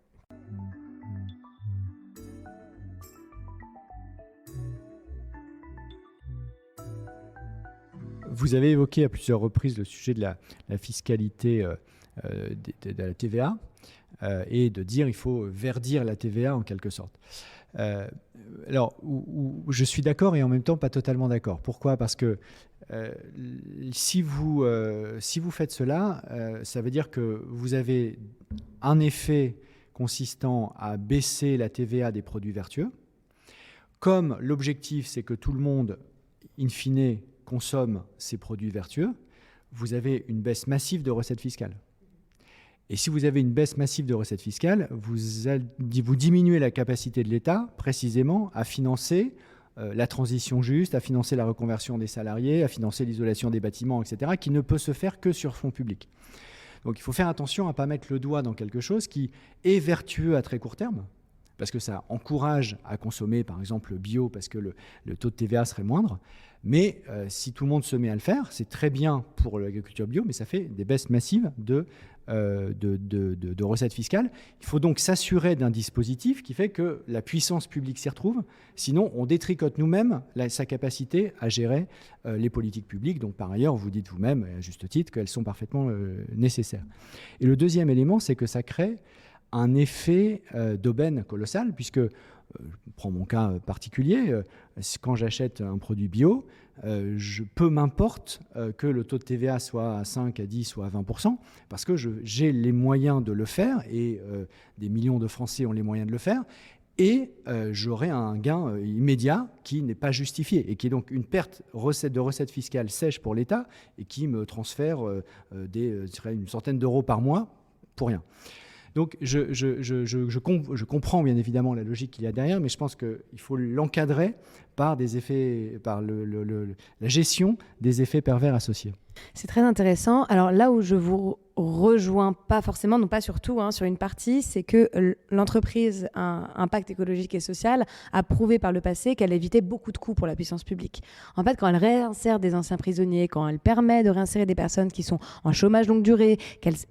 Vous avez évoqué à plusieurs reprises le sujet de la fiscalité de la TVA et de dire il faut verdir la TVA en quelque sorte. Alors, je suis d'accord et en même temps pas totalement d'accord. Pourquoi ? Parce que si vous faites cela, ça veut dire que vous avez un effet consistant à baisser la TVA des produits vertueux. Comme l'objectif, c'est que tout le monde, in fine, consomme ces produits vertueux, vous avez une baisse massive de recettes fiscales. Et si vous avez une baisse massive de recettes fiscales, vous diminuez la capacité de l'État précisément à financer la transition juste, à financer la reconversion des salariés, à financer l'isolation des bâtiments, etc., qui ne peut se faire que sur fonds publics. Donc il faut faire attention à ne pas mettre le doigt dans quelque chose qui est vertueux à très court terme, parce que ça encourage à consommer par exemple bio, parce que le taux de TVA serait moindre. Mais si tout le monde se met à le faire, c'est très bien pour l'agriculture bio, mais ça fait des baisses massives de recettes fiscales. Il faut donc s'assurer d'un dispositif qui fait que la puissance publique s'y retrouve. Sinon, on détricote nous-mêmes sa capacité à gérer les politiques publiques. Donc, par ailleurs, vous dites vous-même, à juste titre, qu'elles sont parfaitement nécessaires. Et le deuxième élément, c'est que ça crée un effet d'aubaine colossal, puisque, je prends mon cas particulier, quand j'achète un produit bio, peu m'importe que le taux de TVA soit à 5, à 10 ou à 20%, parce que j'ai les moyens de le faire, et des millions de Français ont les moyens de le faire, et j'aurai un gain immédiat qui n'est pas justifié, et qui est donc une perte de recettes fiscales sèches pour l'État, et qui me transfère une centaine d'euros par mois pour rien. Donc je comprends bien évidemment la logique qu'il y a derrière, mais je pense qu'il faut l'encadrer par la gestion des effets pervers associés.
C'est très intéressant. Alors là où je vous rejoins pas forcément, non pas sur tout, sur une partie, c'est que l'entreprise Impact écologique et social a prouvé par le passé qu'elle évitait beaucoup de coûts pour la puissance publique. En fait, quand elle réinsère des anciens prisonniers, quand elle permet de réinsérer des personnes qui sont en chômage longue durée,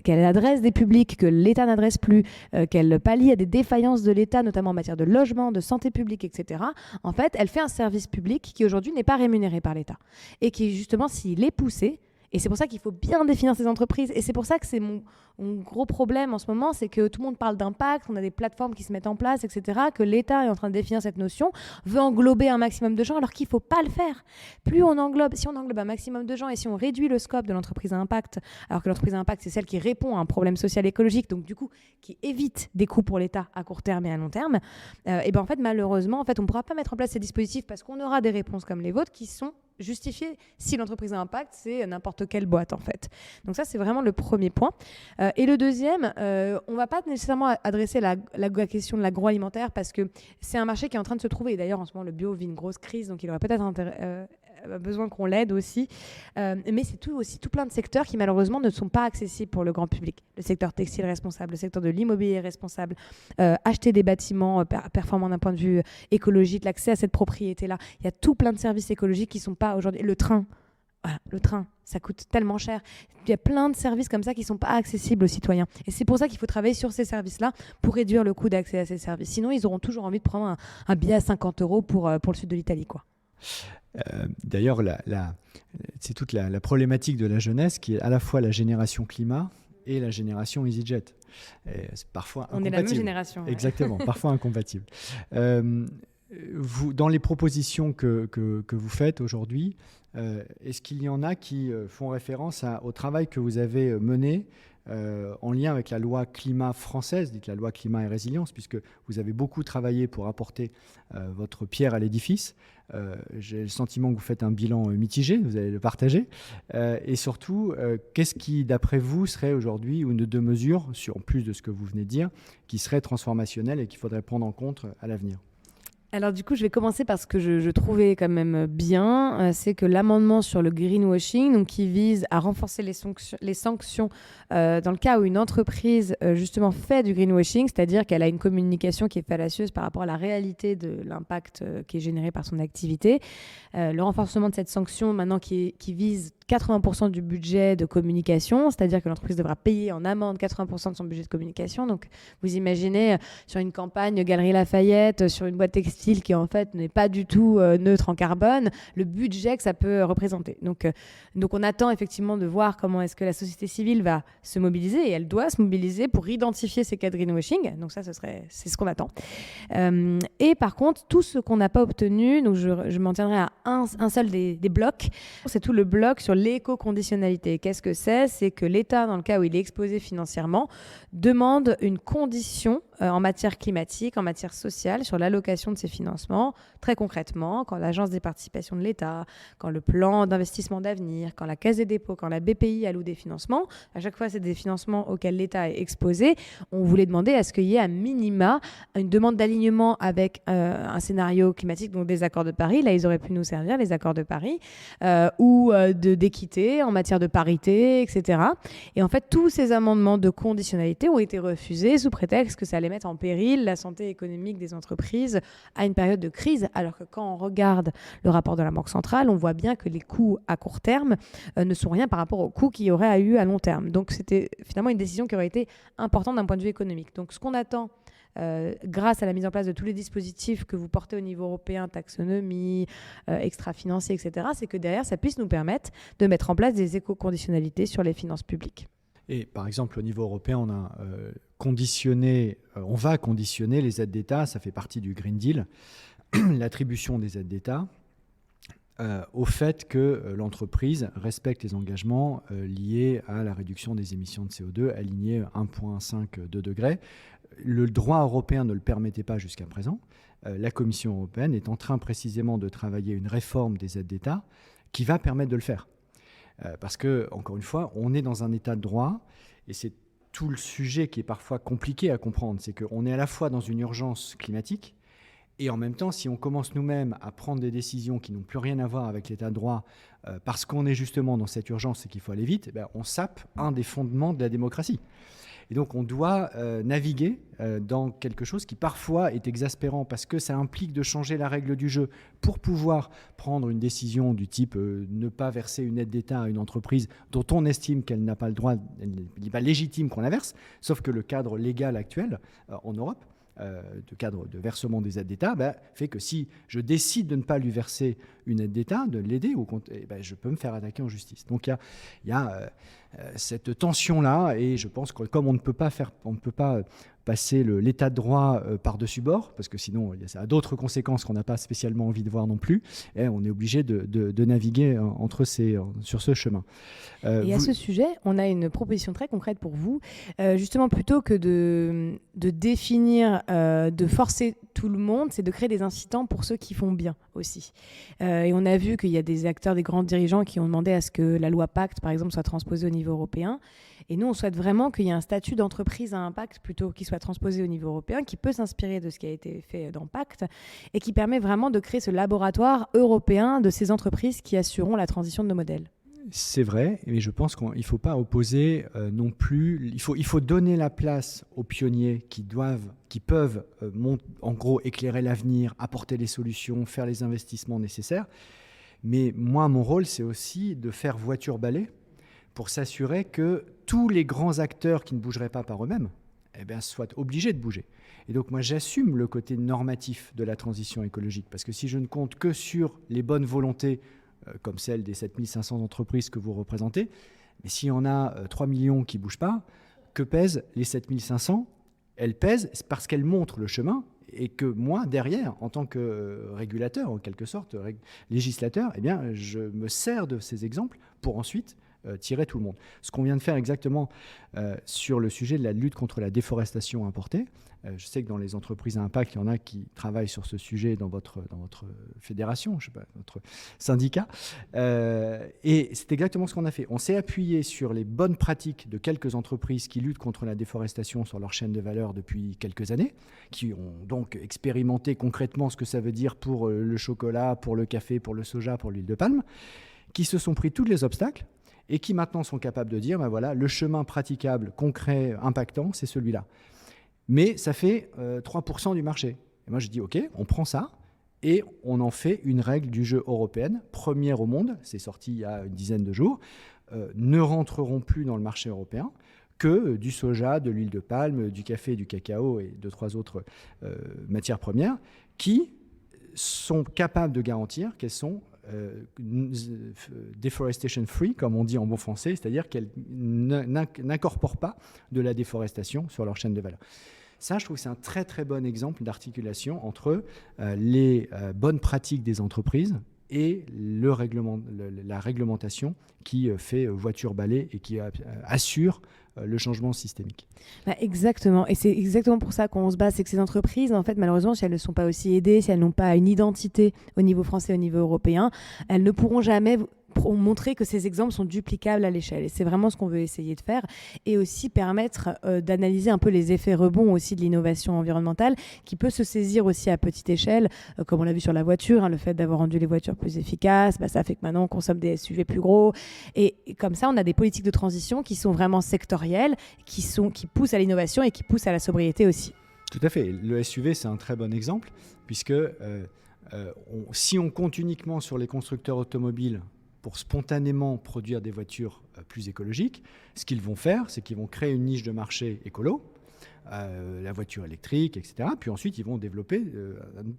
qu'elle adresse des publics que l'État n'adresse plus, qu'elle pallie à des défaillances de l'État, notamment en matière de logement, de santé publique, etc. En fait, elle fait un service public qui aujourd'hui n'est pas rémunéré par l'État et qui justement, s'il est poussé, et c'est pour ça qu'il faut bien définir ces entreprises. Et c'est pour ça que c'est mon gros problème en ce moment, c'est que tout le monde parle d'impact, on a des plateformes qui se mettent en place, etc., que l'État est en train de définir cette notion, veut englober un maximum de gens, alors qu'il ne faut pas le faire. Si on englobe un maximum de gens et si on réduit le scope de l'entreprise à impact, alors que l'entreprise à impact, c'est celle qui répond à un problème social et écologique, donc du coup, qui évite des coûts pour l'État à court terme et à long terme, et ben en fait, malheureusement, on ne pourra pas mettre en place ces dispositifs parce qu'on aura des réponses comme les vôtres qui sont justifiées si l'entreprise à impact, c'est n'importe quelle boîte en fait. Donc ça, c'est vraiment le premier point. Et le deuxième, on ne va pas nécessairement adresser la question de l'agroalimentaire parce que c'est un marché qui est en train de se trouver. Et d'ailleurs, en ce moment, le bio vit une grosse crise, donc il aurait peut-être besoin qu'on l'aide aussi. Mais c'est aussi tout plein de secteurs qui, malheureusement, ne sont pas accessibles pour le grand public. Le secteur textile responsable, le secteur de l'immobilier responsable, acheter des bâtiments performants d'un point de vue écologique, l'accès à cette propriété-là. Il y a tout plein de services écologiques qui ne sont pas aujourd'hui. Le train, ça coûte tellement cher. Il y a plein de services comme ça qui ne sont pas accessibles aux citoyens. Et c'est pour ça qu'il faut travailler sur ces services-là pour réduire le coût d'accès à ces services. Sinon, ils auront toujours envie de prendre un billet à 50 € pour le sud de l'Italie, quoi.
D'ailleurs, c'est toute la problématique de la jeunesse qui est à la fois la génération climat et la génération EasyJet. Et c'est parfois incompatible.
On est la même génération. Ouais.
Exactement, parfois incompatible. Dans les propositions que vous faites aujourd'hui, est-ce qu'il y en a qui font référence au travail que vous avez mené en lien avec la loi climat française, dite la loi climat et résilience, puisque vous avez beaucoup travaillé pour apporter votre pierre à l'édifice. J'ai le sentiment que vous faites un bilan mitigé, vous allez le partager. Et surtout, qu'est-ce qui, d'après vous, serait aujourd'hui une de deux mesures, en plus de ce que vous venez de dire, qui serait transformationnelle et qu'il faudrait prendre en compte à l'avenir ?
Alors du coup, je vais commencer par ce que je trouvais quand même bien, c'est que l'amendement sur le greenwashing, donc qui vise à renforcer les sanctions dans le cas où une entreprise justement fait du greenwashing, c'est-à-dire qu'elle a une communication qui est fallacieuse par rapport à la réalité de l'impact qui est généré par son activité. Le renforcement de cette sanction maintenant qui vise 80% du budget de communication, c'est-à-dire que l'entreprise devra payer en amende 80% de son budget de communication. Donc, vous imaginez sur une campagne Galeries Lafayette, sur une boîte textile qui en fait n'est pas du tout neutre en carbone, le budget que ça peut représenter. Donc on attend effectivement de voir comment est-ce que la société civile va se mobiliser, et elle doit se mobiliser pour identifier ces cas de greenwashing. Donc ça, c'est ce qu'on attend. Et par contre, tout ce qu'on n'a pas obtenu, donc je m'en tiendrai à un seul des blocs, c'est tout le bloc sur l'éco-conditionnalité. Qu'est-ce que c'est ? C'est que l'État, dans le cas où il est exposé financièrement, demande une condition en matière climatique, en matière sociale, sur l'allocation de ces financements. Très concrètement, quand l'Agence des participations de l'État, quand le plan d'investissement d'avenir, quand la Caisse des dépôts, quand la BPI alloue des financements, à chaque fois, c'est des financements auxquels l'État est exposé. On voulait demander à ce qu'il y ait à minima une demande d'alignement avec un scénario climatique, donc des accords de Paris. Là, ils auraient pu nous servir, les accords de Paris, ou d'équité en matière de parité, etc. Et en fait, tous ces amendements de conditionnalité ont été refusés sous prétexte que ça allait mettre en péril la santé économique des entreprises à une période de crise, alors que quand on regarde le rapport de la Banque centrale, on voit bien que les coûts à court terme ne sont rien par rapport aux coûts qu'il y aurait eu à long terme. Donc c'était finalement une décision qui aurait été importante d'un point de vue économique. Donc ce qu'on attend grâce à la mise en place de tous les dispositifs que vous portez au niveau européen, taxonomie, extra-financier, etc., c'est que derrière, ça puisse nous permettre de mettre en place des éco-conditionnalités sur les finances publiques.
Et par exemple, au niveau européen, on va conditionner les aides d'État, ça fait partie du Green Deal, l'attribution des aides d'État au fait que l'entreprise respecte les engagements liés à la réduction des émissions de CO2 alignés 1,5 degrés. Le droit européen ne le permettait pas jusqu'à présent. La Commission européenne est en train précisément de travailler une réforme des aides d'État qui va permettre de le faire. Parce que, encore une fois, on est dans un état de droit, et c'est tout le sujet qui est parfois compliqué à comprendre. C'est qu'on est à la fois dans une urgence climatique Et en même temps, si on commence nous-mêmes à prendre des décisions qui n'ont plus rien à voir avec l'état de droit, parce qu'on est justement dans cette urgence et qu'il faut aller vite, on sape un des fondements de la démocratie. Et donc on doit naviguer dans quelque chose qui parfois est exaspérant parce que ça implique de changer la règle du jeu pour pouvoir prendre une décision du type ne pas verser une aide d'État à une entreprise dont on estime qu'elle n'a pas le droit, elle n'est pas légitime qu'on la verse, sauf que le cadre légal actuel en Europe, de cadre de versement des aides d'État, fait que si je décide de ne pas lui verser une aide d'État, de l'aider, je peux me faire attaquer en justice. Donc il y a cette tension-là, et je pense que comme on ne peut pas passer l'état de droit par-dessus bord, parce que sinon ça a d'autres conséquences qu'on n'a pas spécialement envie de voir non plus, et on est obligé de naviguer sur ce chemin.
Et à ce sujet, on a une proposition très concrète pour vous. Justement, plutôt que de définir, de forcer tout le monde, c'est de créer des incitants pour ceux qui font bien aussi. Et on a vu qu'il y a des acteurs, des grands dirigeants qui ont demandé à ce que la loi Pacte, par exemple, soit transposée au niveau européen. Et nous, on souhaite vraiment qu'il y ait un statut d'entreprise à impact plutôt qui soit transposé au niveau européen, qui peut s'inspirer de ce qui a été fait dans Pacte et qui permet vraiment de créer ce laboratoire européen de ces entreprises qui assureront la transition de nos modèles.
C'est vrai, mais je pense qu'il ne faut pas opposer non plus. Il faut donner la place aux pionniers qui peuvent en gros éclairer l'avenir, apporter les solutions, faire les investissements nécessaires. Mais moi, mon rôle, c'est aussi de faire voiture-balai pour s'assurer que tous les grands acteurs qui ne bougeraient pas par eux-mêmes soient obligés de bouger. Et donc moi, j'assume le côté normatif de la transition écologique, parce que si je ne compte que sur les bonnes volontés, comme celle des 7500 entreprises que vous représentez, mais s'il y en a 3 millions qui ne bougent pas, que pèsent les 7500 ? Elles pèsent parce qu'elles montrent le chemin, et que moi, derrière, en tant que régulateur, en quelque sorte, législateur, je me sers de ces exemples pour ensuite tirer tout le monde. Ce qu'on vient de faire exactement sur le sujet de la lutte contre la déforestation importée. Je sais que dans les entreprises à impact, il y en a qui travaillent sur ce sujet dans votre fédération, je sais pas, votre syndicat. Et c'est exactement ce qu'on a fait. On s'est appuyé sur les bonnes pratiques de quelques entreprises qui luttent contre la déforestation sur leur chaîne de valeur depuis quelques années, qui ont donc expérimenté concrètement ce que ça veut dire pour le chocolat, pour le café, pour le soja, pour l'huile de palme, qui se sont pris tous les obstacles et qui maintenant sont capables de dire, voilà, le chemin praticable, concret, impactant, c'est celui-là. Mais ça fait 3% du marché. Et moi, je dis, OK, on prend ça et on en fait une règle du jeu européenne, première au monde, c'est sorti il y a une dizaine de jours, ne rentreront plus dans le marché européen que du soja, de l'huile de palme, du café, du cacao et 2-3 autres matières premières qui sont capables de garantir qu'elles sont deforestation free, comme on dit en bon français, c'est-à-dire qu'elles n'incorporent pas de la déforestation sur leur chaîne de valeur. Ça, je trouve que c'est un très très bon exemple d'articulation entre les bonnes pratiques des entreprises et la réglementation qui fait voiture-balai et qui assure le changement systémique.
Exactement. Et c'est exactement pour ça qu'on se bat. C'est que ces entreprises, en fait, malheureusement, si elles ne sont pas aussi aidées, si elles n'ont pas une identité au niveau français, au niveau européen, elles ne pourront jamais montrer que ces exemples sont duplicables à l'échelle. Et c'est vraiment ce qu'on veut essayer de faire. Et aussi permettre d'analyser un peu les effets rebonds aussi de l'innovation environnementale qui peut se saisir aussi à petite échelle, comme on l'a vu sur la voiture, le fait d'avoir rendu les voitures plus efficaces, ça fait que maintenant on consomme des SUV plus gros. Et comme ça, on a des politiques de transition qui sont vraiment sectorielles, qui poussent à l'innovation et qui poussent à la sobriété aussi.
Tout à fait. Le SUV, c'est un très bon exemple, puisque si on compte uniquement sur les constructeurs automobiles pour spontanément produire des voitures plus écologiques, ce qu'ils vont faire, c'est qu'ils vont créer une niche de marché écolo, la voiture électrique, etc. Puis ensuite, ils vont développer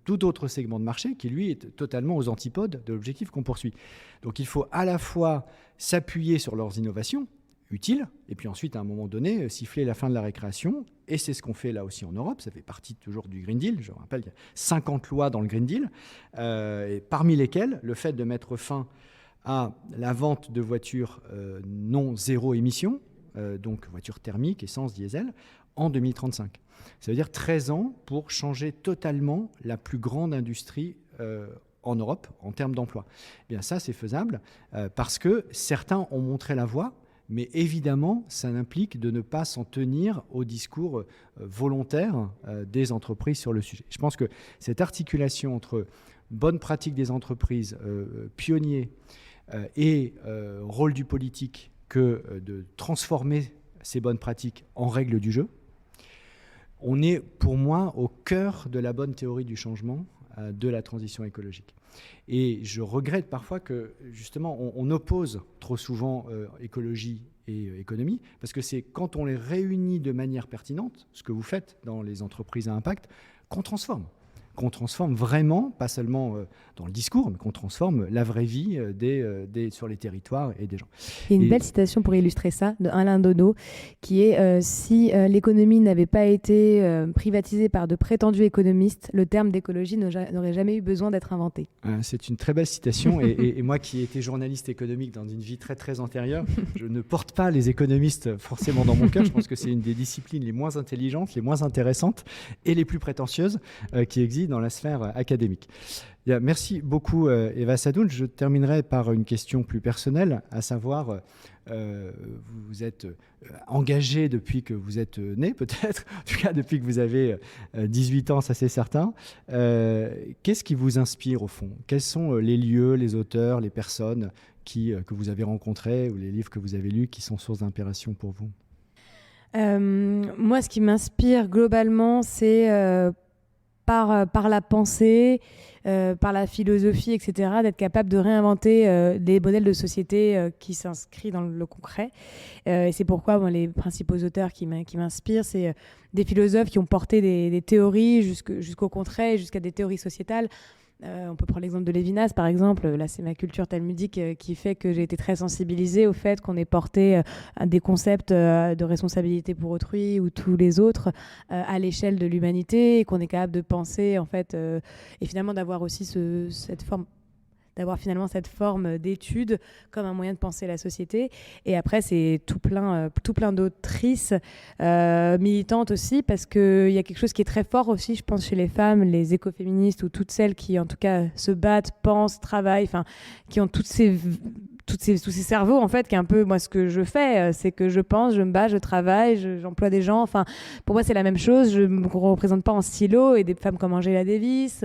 tout autre segment de marché qui, lui, est totalement aux antipodes de l'objectif qu'on poursuit. Donc, il faut à la fois s'appuyer sur leurs innovations utiles, et puis ensuite, à un moment donné, siffler la fin de la récréation. Et c'est ce qu'on fait là aussi en Europe. Ça fait partie toujours du Green Deal. Je rappelle qu'il y a 50 lois dans le Green Deal, et parmi lesquelles le fait de mettre fin à la vente de voitures non zéro émission, donc voitures thermiques, essence, diesel, en 2035. Ça veut dire 13 ans pour changer totalement la plus grande industrie en Europe en termes d'emploi. Eh bien ça, c'est faisable parce que certains ont montré la voie, Mais évidemment, ça implique de ne pas s'en tenir au discours volontaire des entreprises sur le sujet. Je pense que cette articulation entre bonne pratique des entreprises, pionniers, et rôle du politique que de transformer ces bonnes pratiques en règles du jeu, on est pour moi au cœur de la bonne théorie du changement de la transition écologique. Et je regrette parfois que justement on oppose trop souvent écologie et économie, parce que c'est quand on les réunit de manière pertinente, ce que vous faites dans les entreprises à impact, qu'on transforme vraiment, pas seulement dans le discours, mais qu'on transforme la vraie vie sur les territoires et des gens.
Il y a une belle citation pour illustrer ça, de Alain Donneau, qui est si l'économie n'avait pas été privatisée par de prétendus économistes, le terme d'écologie n'aurait jamais eu besoin d'être inventé.
C'est une très belle citation, et moi qui ai été journaliste économique dans une vie très très antérieure, je ne porte pas les économistes forcément dans mon cœur. Je pense que c'est une des disciplines les moins intelligentes, les moins intéressantes et les plus prétentieuses qui existent dans la sphère académique. Merci beaucoup Eva Sadoun. Je terminerai par une question plus personnelle, à savoir, vous êtes engagé depuis que vous êtes né, peut-être, en tout cas depuis que vous avez 18 ans, ça c'est certain. Qu'est-ce qui vous inspire au fond? Quels sont les lieux, les auteurs, les personnes que vous avez rencontrés ou les livres que vous avez lus qui sont source d'inspiration pour vous?
Moi, ce qui m'inspire globalement, c'est par la pensée, par la philosophie, etc., d'être capable de réinventer des modèles de société qui s'inscrivent dans le concret. Et c'est pourquoi les principaux auteurs qui m'inspirent, c'est des philosophes qui ont porté des théories jusqu'au concret, jusqu'à des théories sociétales. On peut prendre l'exemple de Lévinas, par exemple. Là, c'est ma culture talmudique qui fait que j'ai été très sensibilisée au fait qu'on ait porté des concepts de responsabilité pour autrui ou tous les autres à l'échelle de l'humanité, et qu'on est capable de penser, en fait, et finalement d'avoir aussi cette forme d'étude comme un moyen de penser la société. Et après, c'est tout plein d'autrices militantes aussi, parce qu'il y a quelque chose qui est très fort aussi, je pense, chez les femmes, les écoféministes, ou toutes celles qui, en tout cas, se battent, pensent, travaillent, qui ont tous ces cerveaux, en fait, qui est un peu, moi, ce que je fais, c'est que je pense, je me bats, je travaille, j'emploie des gens. Enfin, pour moi, c'est la même chose. Je ne me représente pas en silo, et des femmes comme Angela Davis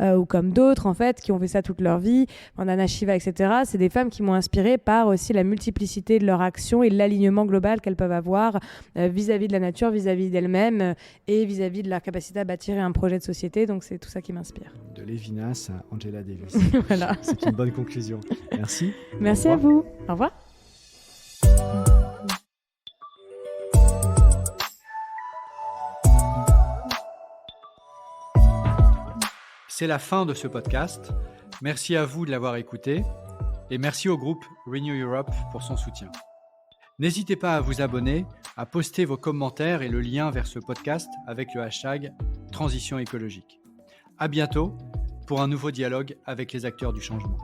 ou comme d'autres, en fait, qui ont fait ça toute leur vie, Vandana Shiva, etc. C'est des femmes qui m'ont inspirée par aussi la multiplicité de leurs actions et l'alignement global qu'elles peuvent avoir vis-à-vis de la nature, vis-à-vis d'elles-mêmes et vis-à-vis de leur capacité à bâtir un projet de société. Donc, c'est tout ça qui m'inspire.
De Lévinas à Angela Davis.
Voilà.
C'est une bonne conclusion. Merci.
Merci à vous. Au revoir.
C'est la fin de ce podcast. Merci à vous de l'avoir écouté et merci au groupe Renew Europe pour son soutien. N'hésitez pas à vous abonner, à poster vos commentaires et le lien vers ce podcast avec le hashtag Transition écologique. À bientôt pour un nouveau dialogue avec les acteurs du changement.